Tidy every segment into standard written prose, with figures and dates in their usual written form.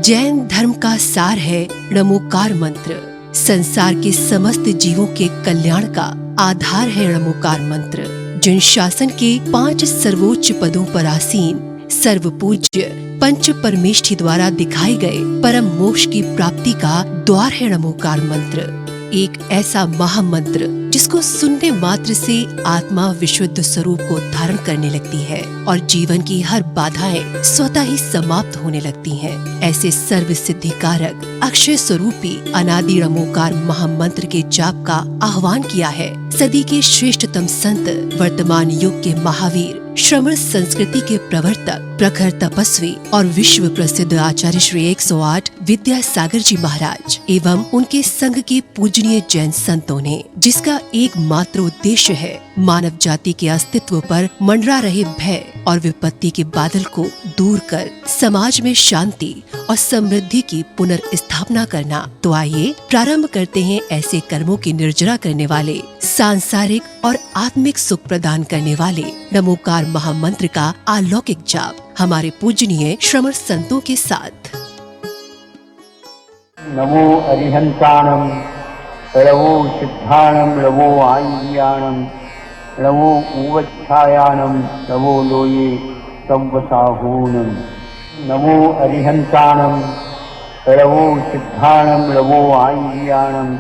जैन धर्म का सार है णमोकार मंत्र। संसार के समस्त जीवों के कल्याण का आधार है णमोकार मंत्र। जिन शासन के 5 सर्वोच्च पदों पर आसीन सर्व पूज्य पंच परमेष्ठी द्वारा दिखाए गए परम मोक्ष की प्राप्ति का द्वार है णमोकार मंत्र। एक ऐसा महामंत्र जिसको सुनने मात्र से आत्मा विशुद्ध स्वरूप को धारण करने लगती है और जीवन की हर बाधाएं स्वतः ही समाप्त होने लगती हैं। ऐसे सर्व सिद्धि कारक अक्षय स्वरूपी अनादि णमोकार महामंत्र के जाप का आह्वान किया है सदी के श्रेष्ठतम संत, वर्तमान युग के महावीर, श्रमण संस्कृति के प्रवर्तक, प्रखर तपस्वी और विश्व प्रसिद्ध आचार्य श्री 108 विद्यासागर जी महाराज एवं उनके संघ के पूजनीय जैन संतों ने, जिसका एकमात्र उद्देश्य है मानव जाति के अस्तित्व पर मंडरा रहे भय और विपत्ति के बादल को दूर कर समाज में शांति और समृद्धि की पुनर्स्थापना करना। तो आइए प्रारंभ करते हैं ऐसे कर्मों की निर्जरा करने वाले, सांसारिक और आत्मिक सुख प्रदान करने वाले णमोकार महामंत्र का अलौकिक जाप हमारे पूजनीय श्रमण संतों के साथ। नमो अरिहंताणं नमो सिद्धाणं नमो आय्याणं नमो उवच्छायाणं नमो लोये संवसाहूनं। नमो अरिहंताणं नमो सिद्धाणं नमो आय्याणं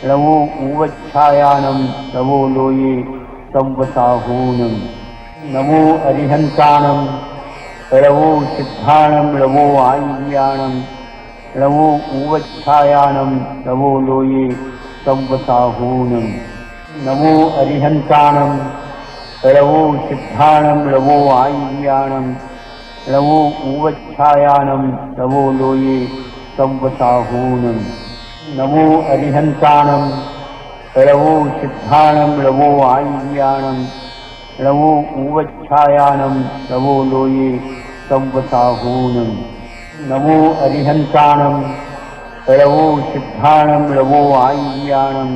नमो उवच्छायाणं नमो लोये संवसाहूनं। नमो अरिहंताणं नमो सिद्धाणं नमो आय्याणं नमो उवच्छायाणं नमो लोये संवसाहूनं। नमो अरिहंताणं नमो सिद्धाणं नमो आय्याणं नमो उवच्छायाणं नमो लोये संवसाहूनं। नमो अरिहंताणं नमो सिद्धाणं नमो आय्याणं नमो उवच्छायाणं नमो लोये संवसाहूनं। नमो अरिहंताणं नमो सिद्धाणं नमो आय्याणं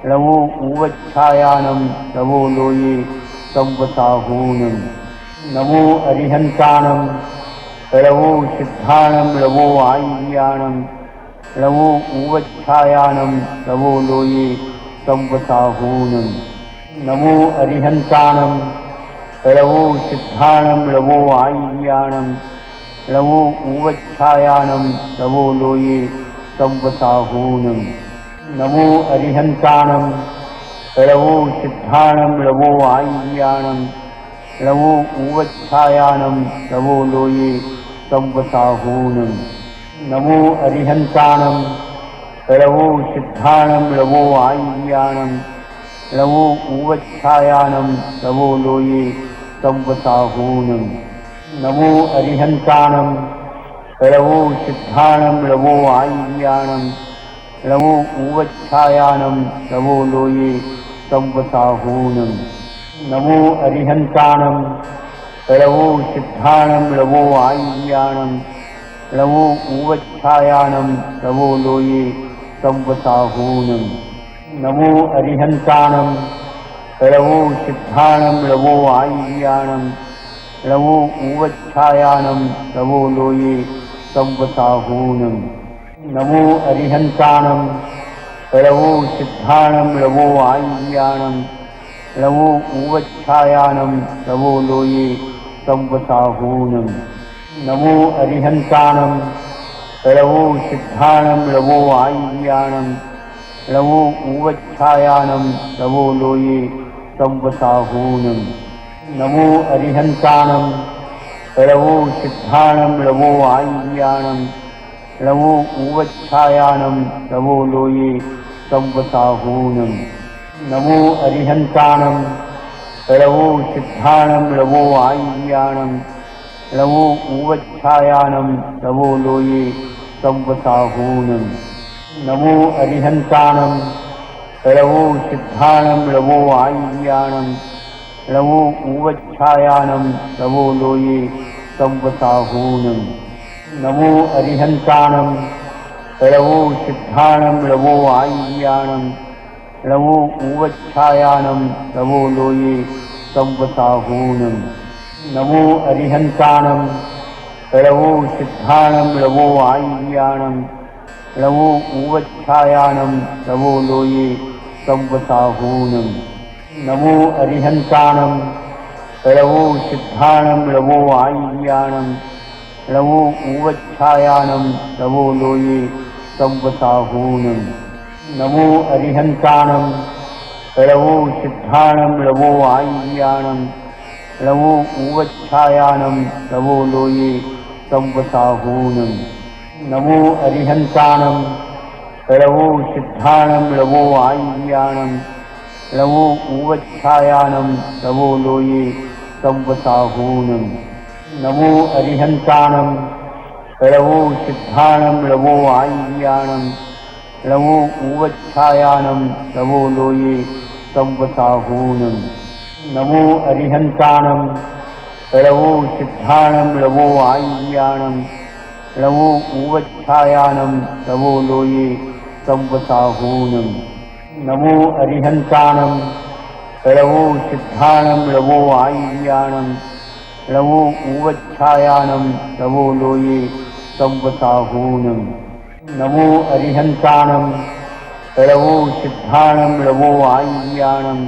नमो उवच्छायाणं नमो लोये संवसाहूनं। नमो अरिहंताणं नमो सिद्धाणं नमो आय्याणं नमो उवच्छायाणं नमो लोये संवसाहूनं। नमो अरिहंताणं नमो सिद्धाणं नमो आय्याणं नमो उवच्छायाणं नमो लोये संवसाहूनं। नमो अरिहंताणं नमो सिद्धाणं नमो आय्याणं नमो उवच्छायाणं नमो लोये संवसाहूनं। नमो अरिहंताणं नमो सिद्धाणं नमो आय्याणं नमो उवच्छायाणं नमो लोये संवसाहूनं। नमो अरिहंताणं नमो सिद्धाणं नमो आय्याणं नमो उवच्छायाणं नमो लोये संवसाहूनं। नमो अरिहंताणं नमो सिद्धाणं नमो आय्याणं नमो उवच्छायाणं नमो लोये संवसाहूनं। नमो अरिहंताणं नमो सिद्धाणं नमो आय्याणं नमो उवच्छायाणं नमो लोये संवसाहूनं। नमो अरिहंताणं नमो सिद्धाणं नमो आय्याणं नमो उवच्छायाणं नमो लोये संवसाहूनं। नमो अरिहंताणं नमो सिद्धाणं नमो आय्याणं नमो उवच्छायाणं नमो लोये संवसाहूनं। नमो अरिहंताणं नमो सिद्धाणं नमो आय्याणं नमो उवच्छायाणं नमो लोये संवसाहूनं। नमो अरिहंताणं नमो सिद्धाणं नमो आय्याणं नमो उवच्छायाणं नमो लोये संवसाहूनं। नमो अरिहंताणं नमो सिद्धाणं नमो आय्याणं नमो उवच्छायाणं नमो लोये संवसाहूनं। नमो अरिहंताणं नमो सिद्धाणं नमो आय्याणं नमो उवच्छायाणं नमो लोये संवसाहूनं। नमो अरिहंताणं लवो सिद्धाणं लवो आय्याणं लवो उवच्छायानं लवो लोये संवसाहूनं नमो अरिहन्ताणं लवो सिद्धाणं लवो आय्याणं लवो उवच्छायानं लवो लोये संवसाहूनं नमो अरिहन्ताणं लवो सिद्धाणं लवो आय्याणं लवो उवच्छायानं लवो लोये संवसाहूनं नमो अरिहन्ताणं लवो सिद्धाणं लवो आय्याणं लवो उवच्छायानं लवो लोये संवसाहूनं नमो अरिहन्ताणं लवो सिद्धाणं लवो आय्याणं लवो उवच्छायानं लवो लोये संवसाहूनं नमो अरिहन्ताणं लवो सिद्धाणं लवो आय्याणं लवो उवच्छायानं लवो लोये संवसाहूनं नमो अरिहन्ताणं लवो सिद्धाणं लवो आय्याणं लवो उवच्छायानं लवो लोये संवसाहूनं नमो अरिहन्ताणं लवो सिद्धाणं लवो आय्याणं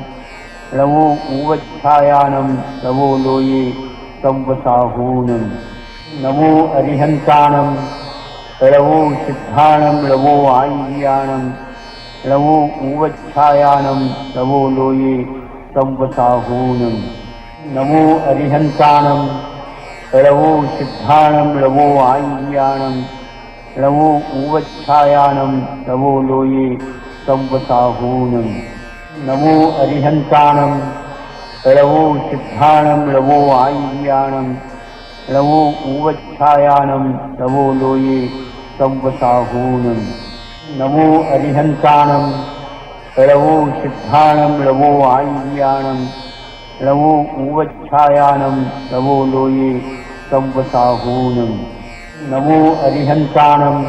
लवो उवच्छायानं लवो लोये संवसाहूनं नमो अरिहन्ताणं लवो सिद्धाणं लवो आय्याणं लवो उवच्छायानं लवो लोये संवसाहूनं नमो अरिहन्ताणं लवो सिद्धाणं लवो आय्याणं लवो उवच्छायानं लवो लोये संवसाहूनं नमो अरिहन्ताणं लवो सिद्धाणं लवो आय्याणं लवो उवच्छायानं लवो लोये संवसाहूनं नमो अरिहन्ताणं लवो सिद्धाणं लवो आय्याणं लवो उवच्छायानं लवो लोये संवसाहूनं नमो अरिहन्ताणं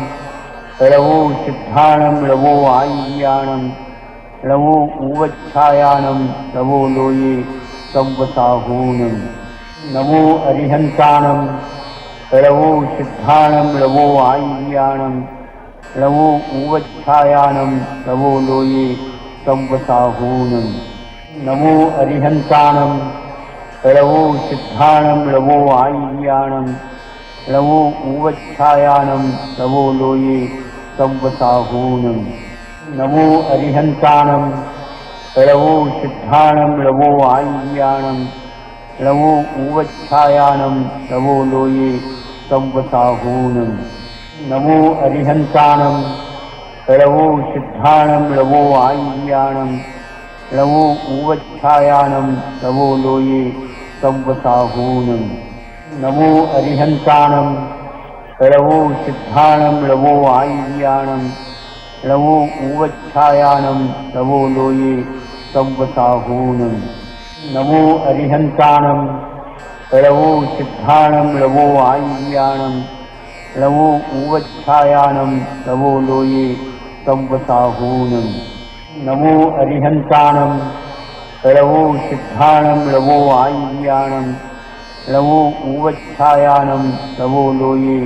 लवो सिद्धाणं लवो आय्याणं लवो उवच्छायानं लवो लोये संवसाहूनं नमो अरिहन्ताणं लवो सिद्धाणं लवो आय्याणं लवो उवच्छायानं लवो लोये संवसाहूनं नमो अरिहन्ताणं लवो सिद्धाणं लवो आय्याणं लवो उवच्छायानं लवो लोये संवसाहूनं नमो अरिहन्ताणं लवो सिद्धाणं लवो आय्याणं लवो उवच्छायानं लवो लोये संवसाहूनं नमो अरिहन्ताणं लवो सिद्धाणं लवो आय्याणं लवो उवच्छायानं लवो लोये संवसाहूनं नमो अरिहन्ताणं लवो सिद्धाणं लवो आय्याणं लवो उवच्छायानं लवो लोये संवसाहूनं नमो अरिहन्ताणं लवो सिद्धाणं लवो आय्याणं लवो उवच्छायानं लवो लोये संवसाहूनं नमो अरिहन्ताणं लवो सिद्धाणं लवो आय्याणं लवो उवच्छायानं लवो लोये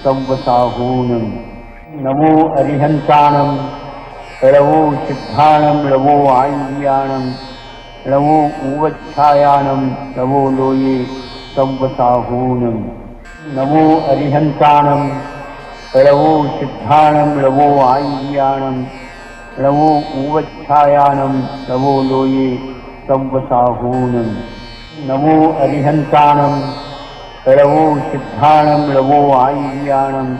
संवसाहूनं नमो अरिहन्ताणं लवो सिद्धाणं लवो आय्याणं लवो उवच्छायानं लवो लोये संवसाहूनं नमो अरिहन्ताणं लवो सिद्धाणं लवो आय्याणं लवो उवच्छायानं लवो लोये संवसाहूनं नमो अरिहन्ताणं लवो सिद्धाणं लवो आय्याणं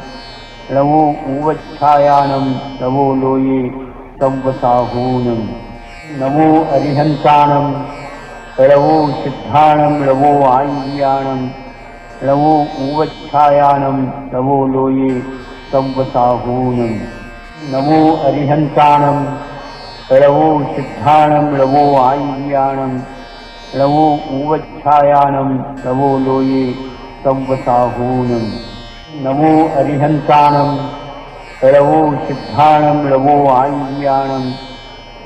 लवो उवच्छायानं लवो लोये संवसाहूनं नमो अरिहन्ताणं लवो सिद्धाणं लवो आय्याणं लवो उवच्छायानं लवो लोये संवसाहूनं नमो अरिहन्ताणं लवो सिद्धाणं लवो आय्याणं लवो उवच्छायानं लवो लोये संवसाहूनं नमो अरिहन्ताणं लवो सिद्धाणं लवो आय्याणं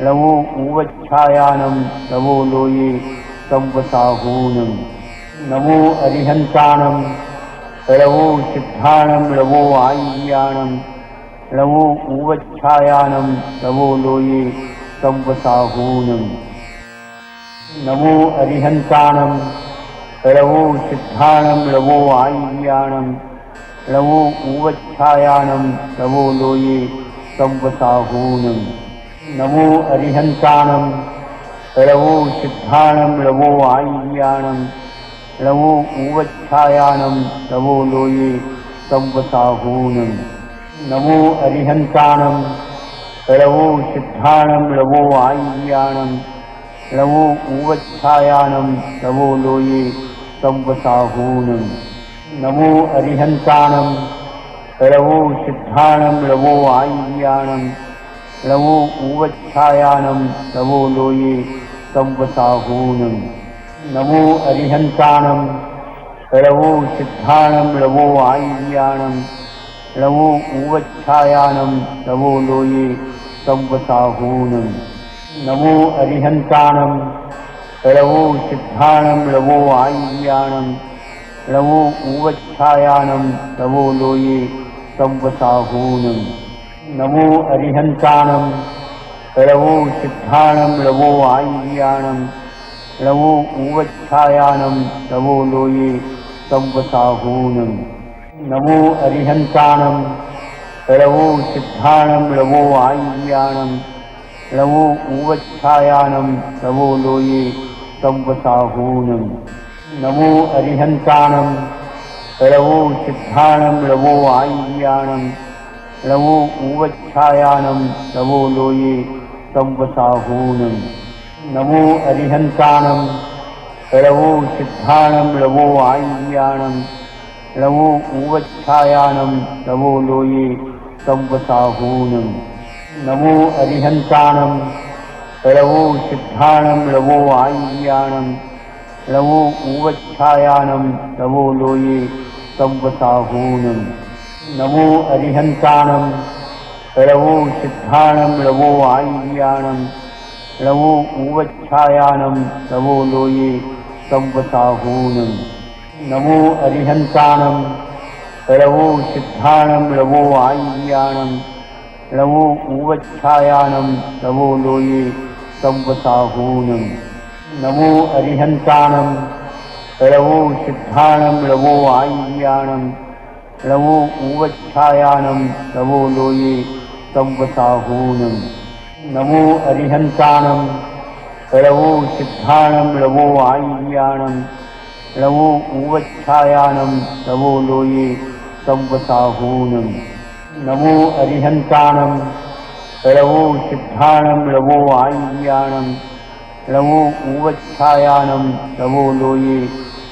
लवो उवच्छायानं लवो लोये संवसाहूनं नमो अरिहन्ताणं लवो सिद्धाणं लवो आय्याणं लवो ऊवच्छायानं लवो लोये संवसाहूनम् नमो अरिहन्ताणं लवो सिद्धाणं लवो आय्याणं लवो ऊवच्छायानं लवो लोये संवसाहूनम् नमो अरिहन्ताणं लवो सिद्धाणं लवो आय्याणं लवो ऊवच्छायानं लवो लोये संवसाहूनम् नमो अरिहन्ताणं लवो सिद्धाणं लवो आय्याणं लवो ऊवच्छायानं लवो लोये संवसाहूनम् नमो अरिहन्ताणं लवो सिद्धाणं लवो आय्याणं लवो ऊवच्छायानं लवो लोये संवसाहूनम् नमो अरिहन्ताणं लवो सिद्धाणं लवो आय्याणं लवो ऊवच्छायानं लवो लोये संवसाहूनम् नमो अरिहन्ताणं लवो सिद्धाणं लवो आय्याणं लवो ऊवच्छायानं लवो लोये संवसाहूनम् नमो अरिहन्ताणं लवो सिद्धाणं लवो आय्याणं लवो ऊवच्छायानं लवो लोये संवसाहूनम् नमो अरिहन्ताणं लवो सिद्धाणं लवो आय्याणं लवो ऊवच्छायानं लवो लोये संवसाहूनम् नमो अरिहन्ताणं लवो सिद्धाणं लवो आय्याणं लवो ऊवच्छायानं लवो लोये संवसाहूनम् नमो अरिहन्ताणं लवो सिद्धाणं लवो आय्याणं लवो ऊवच्छायानं लवो लोये संवसाहूनम् नमो अरिहन्ताणं लवो सिद्धाणं लवो आय्याणं लवो ऊवच्छायानं लवो लोये संवसाहूनम् नमो अरिहन्ताणं लवो सिद्धाणं लवो आय्याणं लवो ऊवच्छायानं लवो लोये संवसाहूनम् नमो अरिहन्ताणं लवो सिद्धाणं लवो आय्याणं लवो ऊवच्छायानं लवो लोये संवसाहूनम् नमो अरिहन्ताणं लवो सिद्धाणं लवो आय्याणं लवो ऊवच्छायानं लवो लोये संवसाहूनम् नमो अरिहन्ताणं लवो सिद्धाणं लवो आय्याणं लवो ऊवच्छायानं लवो लोये संवसाहूनम् नमो अरिहन्ताणं लवो सिद्धाणं लवो आय्याणं लवो ऊवच्छायानं लवो लोये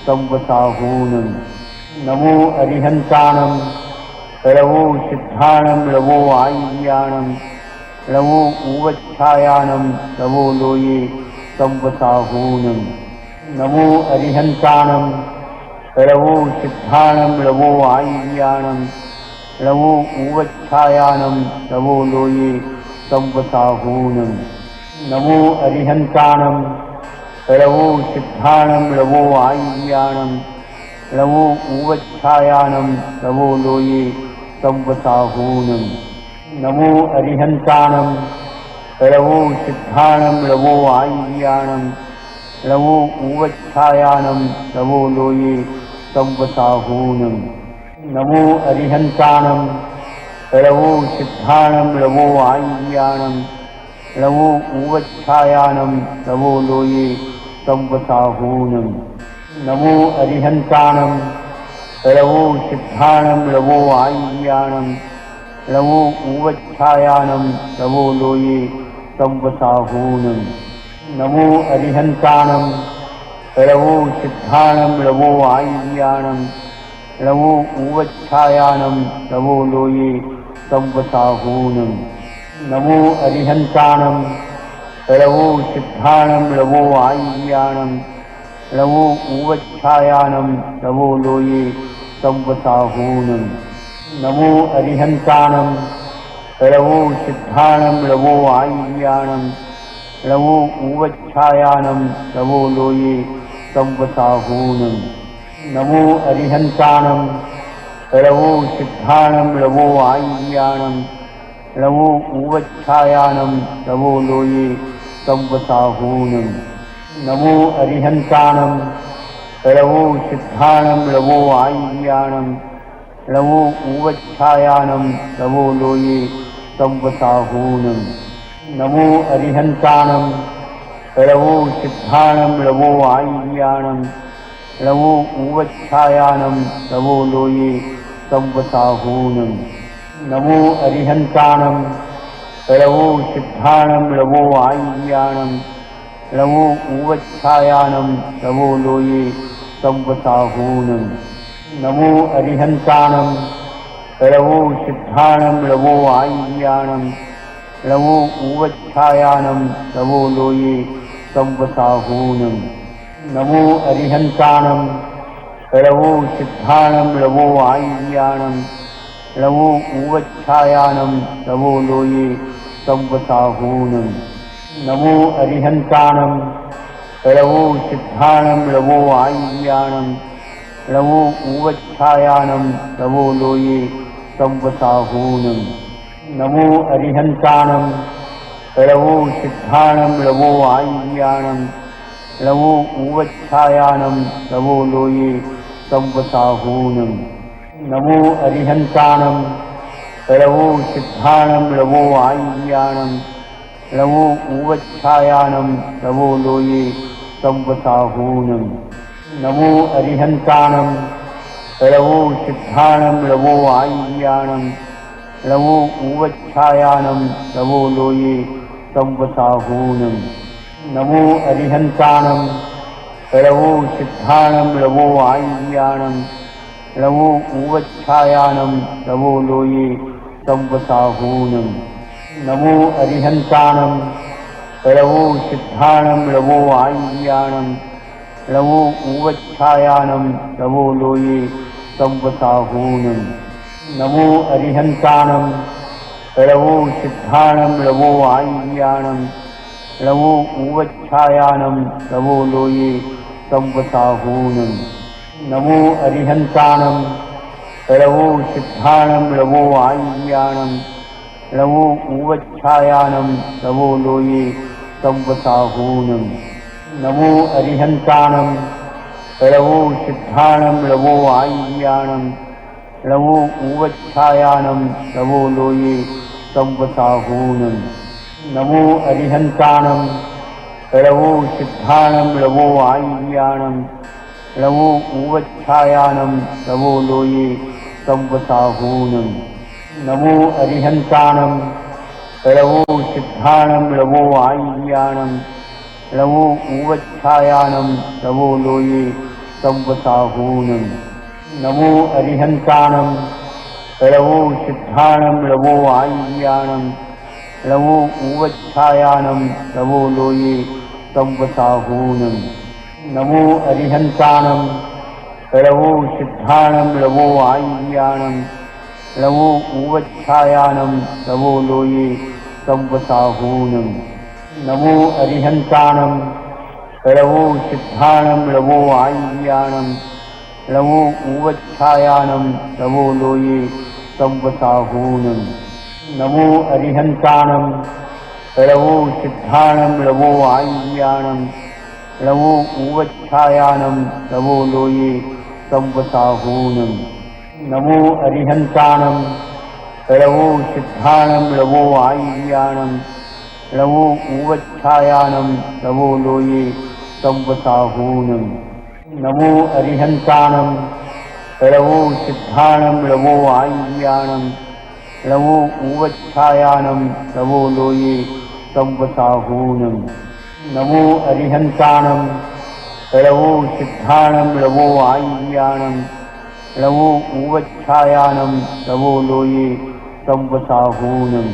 संवसाहूनम् नमो अरिहन्ताणं लवो सिद्धाणं लवो आय्याणं लवो ऊवच्छायानं लवो लोये संवसाहूनम् नमो अरिहन्ताणं लवो सिद्धाणं लवो आय्याणं लवो ऊवच्छायानं लवो लोये संवसाहूनम् नमो अरिहन्ताणं लवो सिद्धाणं लवो आय्याणं लवो ऊवच्छायानं लवो लोये संवसाहूनम् नमो अरिहन्ताणं लवो सिद्धाणं लवो आय्याणं लवो ऊवच्छायानं लवो लोये संवसाहूनम् नमो अरिहन्ताणं लवो सिद्धाणं लवो आय्याणं लवो ऊवच्छायानं लवो लोये संवसाहूनम् नमो अरिहन्ताणं लवो सिद्धाणं लवो आय्याणं लवो ऊवच्छायानं लवो लोये संवसाहूनम् नमो अरिहन्ताणं लवो सिद्धाणं लवो आय्याणं लवो ऊवच्छायानं लवो लोये संवसाहूनम् नमो अरिहन्ताणं लवो सिद्धाणं लवो आय्याणं लवो ऊवच्छायानं लवो लोये संवसाहूनम् नमो अरिहन्ताणं लवो सिद्धाणं लवो आय्याणं लवो ऊवच्छायानं लवो लोये संवसाहूनम् नमो अरिहन्ताणं लवो सिद्धाणं लवो आय्याणं लवो उवच्छायानं लवो लोये संवसाहूनं नमो अरिहन्ताणं लवो सिद्धाणं लवो आय्याणं लवो उवच्छायानं लवो लोये संवसाहूनं नमो अरिहन्ताणं लवो सिद्धाणं लवो आय्याणं लवो उवच्छायानं लवो लोये संवसाहूनं नमो अरिहन्ताणं लवो सिद्धाणं लवो आय्याणं लवो उवच्छायानं लवो लोये संवसाहूनं नमो अरिहन्ताणं लवो सिद्धाणं लवो आय्याणं लवो उवच्छायानं लवो लोये संवसाहूनं नमो अरिहन्ताणं लवो सिद्धाणं लवो आय्याणं लवो उवच्छायानं लवो लोये संवसाहूनं नमो अरिहन्ताणं लवो सिद्धाणं लवो आय्याणं लवो उवच्छायानं लवो लोये संवसाहूनं नमो अरिहन्ताणं लवो सिद्धाणं लवो आय्याणं लवो उवच्छायानं लवो लोये संवसाहूनं नमो अरिहन्ताणं लवो सिद्धाणं लवो आय्याणं लवो उवच्छायानं लवो लोये संवसाहूनं नमो अरिहन्ताणं लवो सिद्धाणं लवो आय्याणं लवो उवच्छायानं लवो लोये संवसाहूनं नमो अरिहन्ताणं लवो सिद्धाणं लवो आय्याणं लवो उवच्छायानं लवो लोये संवसाहूनं नमो अरिहन्ताणं लवो सिद्धाणं लवो आय्याणं लवो उवच्छायानं लवो लोये संवसाहूनं नमो अरिहन्ताणं लवो सिद्धाणं लवो आय्याणं लवो उवच्छायानं लवो लोये संवसाहूनं नमो अरिहन्ताणं लवो सिद्धाणं लवो आय्याणं लवो उवच्छायानं लवो लोये संवसाहूनं नमो अरिहन्ताणं लवो सिद्धाणं लवो आय्याणं लवो उवच्छायानं लवो लोये संवसाहूनं नमो अरिहन्ताणं लवो सिद्धाणं लवो आय्याणं लवो उवच्छायानं लवो लोये संवसाहूनं नमो अरिहन्ताणं लवो सिद्धाणं लवो आय्याणं लवो उवच्छायानं लवो लोये संवसाहूनं नमो अरिहन्ताणं लवो सिद्धाणं लवो आय्याणं लवो उवच्छायानं लवो लोये संवसाहूनं नमो अरिहन्ताणं लवो सिद्धाणं लवो आय्याणं लवो उवच्छायानं लवो लोये संवसाहूनं नमो अरिहन्ताणं लवो सिद्धाणं लवो आय्याणं लवो उवच्छायानं लवो लोये संवसाहूनं नमो अरिहन्ताणं लवो सिद्धाणं लवो आय्याणं लवो उवच्छायानं लवो लोये संवसाहूनं नमो अरिहन्ताणं लवो सिद्धाणं लवो आय्याणं लवो उवच्छायानं लवो लोये संवसाहूनं नमो अरिहन्ताणं लवो सिद्धाणं लवो आय्याणं लवो उवच्छायानं लवो लोये संवसाहूनं नमो अरिहन्ताणं लवो सिद्धाणं लवो आय्याणं लवो उवच्छायानं लवो लोये संवसाहूनं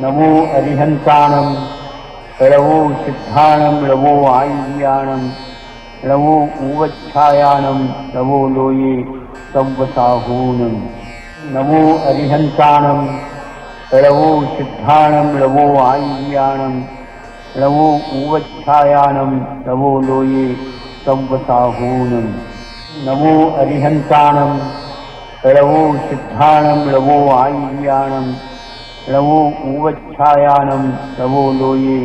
नमो अरिहन्ताणं लवो सिद्धाणं लवो आय्याणं लवो उवच्छायानं लवो लोये संवसाहूनं नमो अरिहन्ताणं लवो सिद्धाणं लवो आय्याणं लवो उवच्छायानं लवो लोये संवसाहूनं नमो अरिहन्ताणं ळवो सिद्धाणं ळवो आय्याणं ळवो ऊवच्छायानं ळवो लोये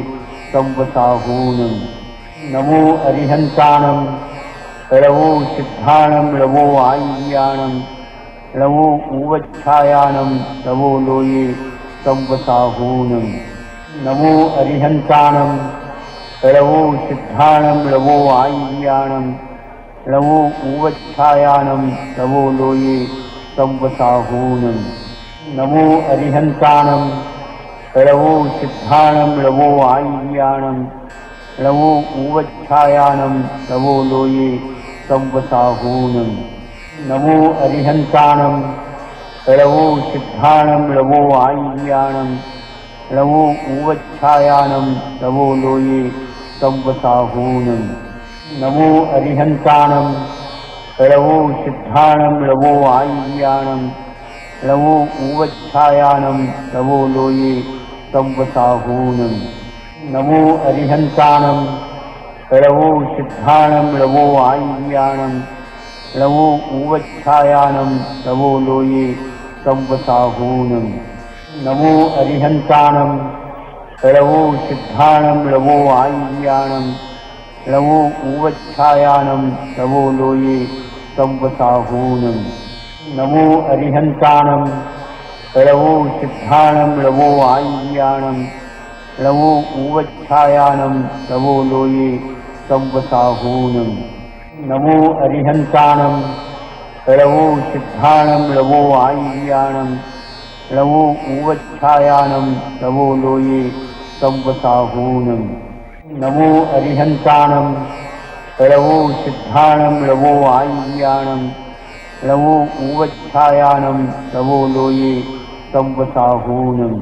संवसाहूनं नमो अरिहन्ताणं ळवो सिद्धाणं ळवो आय्याणं ळवो ऊवच्छायानं ळवो लोये संवसाहूनं नमो अरिहन्ताणं ळवो सिद्धाणं ळवो आय्याणं ळवो ऊवच्छायानं ळवो लोये संवसाहूनं नमो अरिहन्ताणं ळवो सिद्धाणं ळवो आय्याणं ळवो ऊवच्छायानं ळवो लोये संवसाहूनं नमो अरिहन्ताणं ळवो सिद्धाणं ळवो आय्याणं ळवो ऊवच्छायानं ळवो लोये संवसाहूनं नमो अरिहन्ताणं ळवो सिद्धाणं ळवो आय्याणं ळवो ऊवच्छायानं ळवो लोये संवसाहूनं नमो अरिहन्ताणं ळवो सिद्धाणं ळवो आय्याणं ळवो ऊवच्छायानं ळवो लोये संवसाहूनं नमो अरिहन्ताणं ळवो सिद्धाणं ळवो आय्याणं ळवो ऊवच्छायानं ळवो लोये संवसाहूनं नमो अरिहन्ताणं ळवो सिद्धाणं ळवो आय्याणं ळवो ऊवच्छायानं ळवो लोये संवसाहूनं नमो अरिहन्ताणं ळवो सिद्धाणं ळवो आय्याणं ळवो ऊवच्छायानं ळवो लोये संवसाहूनं नमो अरिहन्ताणं ळवो सिद्धाणं ळवो आय्याणं ळवो ऊवच्छायानं ळवो लोये संवसाहूनं